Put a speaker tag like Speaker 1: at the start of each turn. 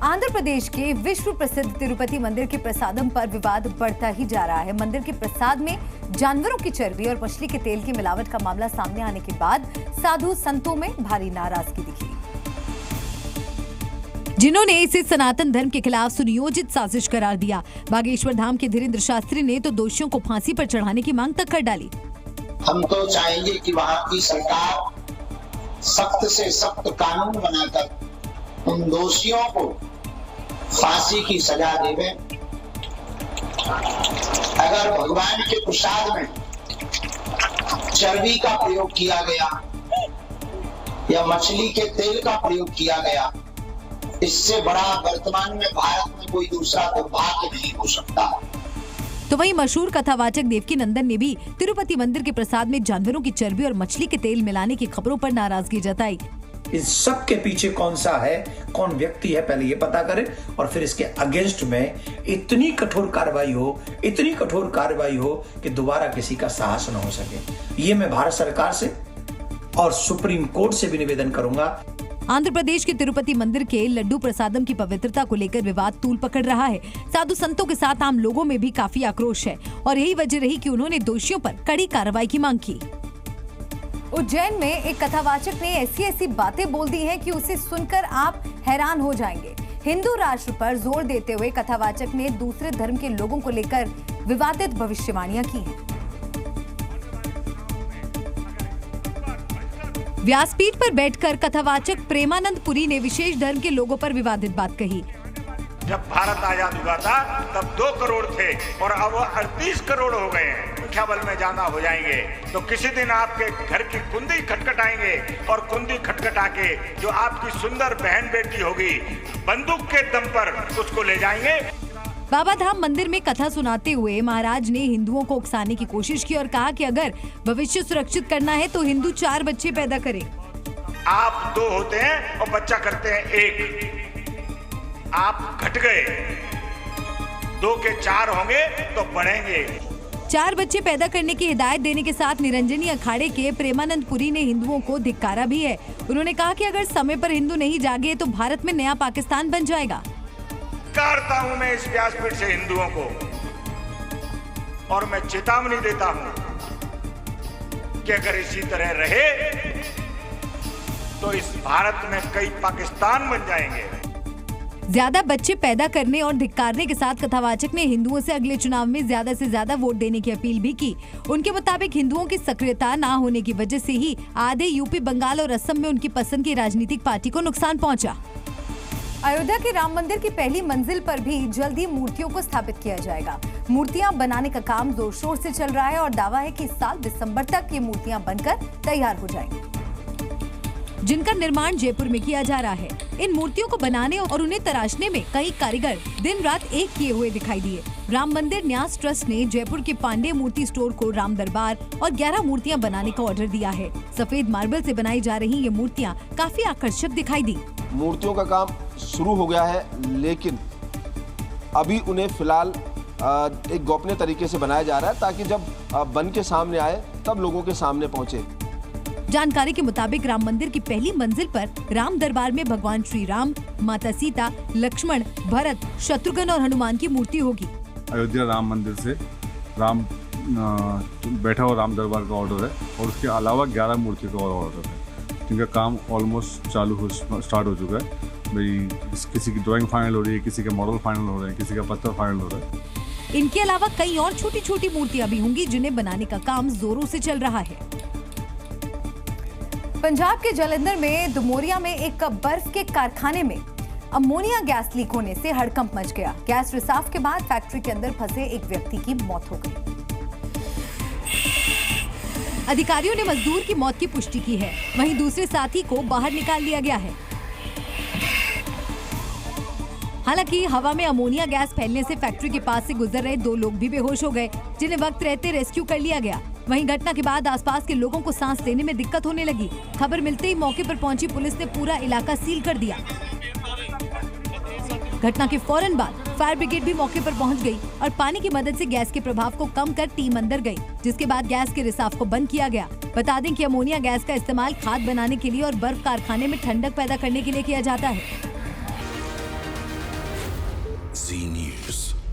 Speaker 1: आंध्र प्रदेश के विश्व प्रसिद्ध तिरुपति मंदिर के प्रसादम पर विवाद बढ़ता ही जा रहा है। मंदिर के प्रसाद में जानवरों की चर्बी और मछली के तेल की मिलावट का मामला सामने आने के बाद साधु संतों में भारी नाराजगी दिखी, जिन्होंने इसे सनातन धर्म के खिलाफ सुनियोजित साजिश करार दिया। बागेश्वर धाम के धीरेन्द्र शास्त्री ने तो दोषियों को फांसी पर चढ़ाने की मांग तक कर डाली।
Speaker 2: हम तो चाहेंगे कि वहाँ की सरकार सख्त से सख्त कानून बनाकर उन दोषियों को फांसी की सजा देवे। अगर भगवान के प्रसाद में चर्बी का प्रयोग किया गया या मछली के तेल का प्रयोग किया गया, इससे बड़ा वर्तमान में भारत में कोई दूसरा दुर्भाग्य नहीं हो सकता।
Speaker 1: तो वहीं मशहूर कथावाचक देवकी नंदन ने भी तिरुपति मंदिर के प्रसाद में जानवरों की चर्बी और मछली के तेल मिलाने की खबरों पर नाराजगी जताई।
Speaker 3: इस सब के पीछे कौन सा है, कौन व्यक्ति है, पहले ये पता करें और फिर इसके अगेंस्ट में इतनी कठोर कार्रवाई हो कि दोबारा किसी का साहस न हो सके। ये मैं भारत सरकार से और सुप्रीम कोर्ट से भी निवेदन करूंगा।
Speaker 1: आंध्र प्रदेश के तिरुपति मंदिर के लड्डू प्रसादम की पवित्रता को लेकर विवाद तूल पकड़ रहा है। साधु संतों के साथ आम लोगों में भी काफी आक्रोश है और यही वजह रही कि उन्होंने दोषियों पर कड़ी कार्रवाई की मांग की। उज्जैन में एक कथावाचक ने ऐसी बातें बोल दी हैं कि उसे सुनकर आप हैरान हो जाएंगे। हिंदू राष्ट्र पर जोर देते हुए कथावाचक ने दूसरे धर्म के लोगों को लेकर विवादित भविष्यवाणियां की हैं। व्यासपीठ पर बैठकर कथावाचक प्रेमानंद पुरी ने विशेष धर्म के लोगों पर विवादित बात कही।
Speaker 4: जब भारत आजाद हुआ था तब 2 करोड़ थे और अब वो 38 करोड़ हो गए हैं। संख्या बल में ज्यादा हो जाएंगे तो किसी दिन आपके घर की कुंडी खटखटाएंगे और कुंडी खटखटा के जो आपकी सुंदर बहन बेटी होगी बंदूक के दम पर उसको ले जाएंगे।
Speaker 1: बाबा धाम मंदिर में कथा सुनाते हुए महाराज ने हिंदुओं को उकसाने की कोशिश की और कहा कि अगर भविष्य सुरक्षित करना है तो हिंदू 4 बच्चे पैदा करें।
Speaker 4: आप 2 होते हैं और बच्चा करते हैं 1, आप घट गए, 2 के 4 होंगे तो बढ़ेंगे।
Speaker 1: 4 बच्चे पैदा करने की हिदायत देने के साथ निरंजनी अखाड़े के प्रेमानंद पुरी ने हिंदुओं को धिक्कारा भी है। उन्होंने कहा कि अगर समय पर हिंदू नहीं जागे तो भारत में नया पाकिस्तान बन जाएगा।
Speaker 4: करता हूं मैं इस व्यासपीठ से हिंदुओं को और मैं चेतावनी देता हूं कि अगर इसी तरह रहे तो इस भारत में कई पाकिस्तान बन जाएंगे।
Speaker 1: ज्यादा बच्चे पैदा करने और धिक्कारने के साथ कथावाचक ने हिंदुओं से अगले चुनाव में ज्यादा से ज्यादा वोट देने की अपील भी की। उनके मुताबिक हिंदुओं की सक्रियता न होने की वजह से ही आधे यूपी, बंगाल और असम में उनकी पसंद की राजनीतिक पार्टी को नुकसान पहुंचा। अयोध्या के राम मंदिर की पहली मंजिल पर भी जल्द ही मूर्तियों को स्थापित किया जाएगा। मूर्तियां बनाने का काम जोर शोर से चल रहा है और दावा है कि इस साल दिसंबर तक ये मूर्तियां बनकर तैयार हो जाएंगी, जिनका निर्माण जयपुर में किया जा रहा है। इन मूर्तियों को बनाने और उन्हें तराशने में कई कारीगर दिन रात एक किए हुए दिखाई दिए। राम मंदिर न्यास ट्रस्ट ने जयपुर के पांडे मूर्ति स्टोर को राम दरबार और 11 मूर्तियां बनाने का ऑर्डर दिया है। सफेद मार्बल से बनाई जा रही ये मूर्तियां काफी आकर्षक दिखाई दी।
Speaker 5: मूर्तियों का काम शुरू हो गया है, लेकिन अभी उन्हें फिलहाल एक गोपनीय तरीके से बनाया जा रहा है ताकि जब बन के सामने आए तब लोगों के सामने पहुंचे।
Speaker 1: जानकारी के मुताबिक राम मंदिर की पहली मंजिल पर राम दरबार में भगवान श्री राम, माता सीता, लक्ष्मण, भरत, शत्रुघ्न और हनुमान की मूर्ति होगी।
Speaker 6: अयोध्या राम मंदिर से राम बैठा हुआ राम दरबार का ऑर्डर है और उसके अलावा 11 मूर्ति का और ऑर्डर है, जिनका काम ऑलमोस्ट स्टार्ट हो चुका है। भाई किसी की ड्राइंग फाइनल हो रही है, किसी के मॉडल फाइनल हो रहे हैं, किसी का पत्थर फाइनल हो रहा है।
Speaker 1: इनके अलावा कई और छोटी छोटी मूर्तियां भी होंगी जिन्हें बनाने का काम जोरों से चल रहा है। पंजाब के जालंधर में दुमोरिया में एक बर्फ के कारखाने में अमोनिया गैस लीक होने से हड़कंप मच गया। गैस रिसाव के बाद फैक्ट्री के अंदर फंसे एक व्यक्ति की मौत हो गई। अधिकारियों ने मजदूर की मौत की पुष्टि की है, वहीं दूसरे साथी को बाहर निकाल लिया गया है। हालांकि हवा में अमोनिया गैस फैलने से फैक्ट्री के पास से गुजर रहे 2 लोग भी बेहोश हो गए, जिन्हें वक्त रहते रेस्क्यू कर लिया गया। वहीं घटना के बाद आसपास के लोगों को सांस लेने में दिक्कत होने लगी। खबर मिलते ही मौके पर पहुंची पुलिस ने पूरा इलाका सील कर दिया। घटना के फौरन बाद फायर ब्रिगेड भी मौके पर पहुंच गई और पानी की मदद से गैस के प्रभाव को कम कर टीम अंदर गई, जिसके बाद गैस के रिसाव को बंद किया गया। बता दें कि अमोनिया गैस का इस्तेमाल खाद बनाने के लिए और बर्फ कारखाने में ठंडक पैदा करने के लिए किया जाता है।
Speaker 7: Zee News.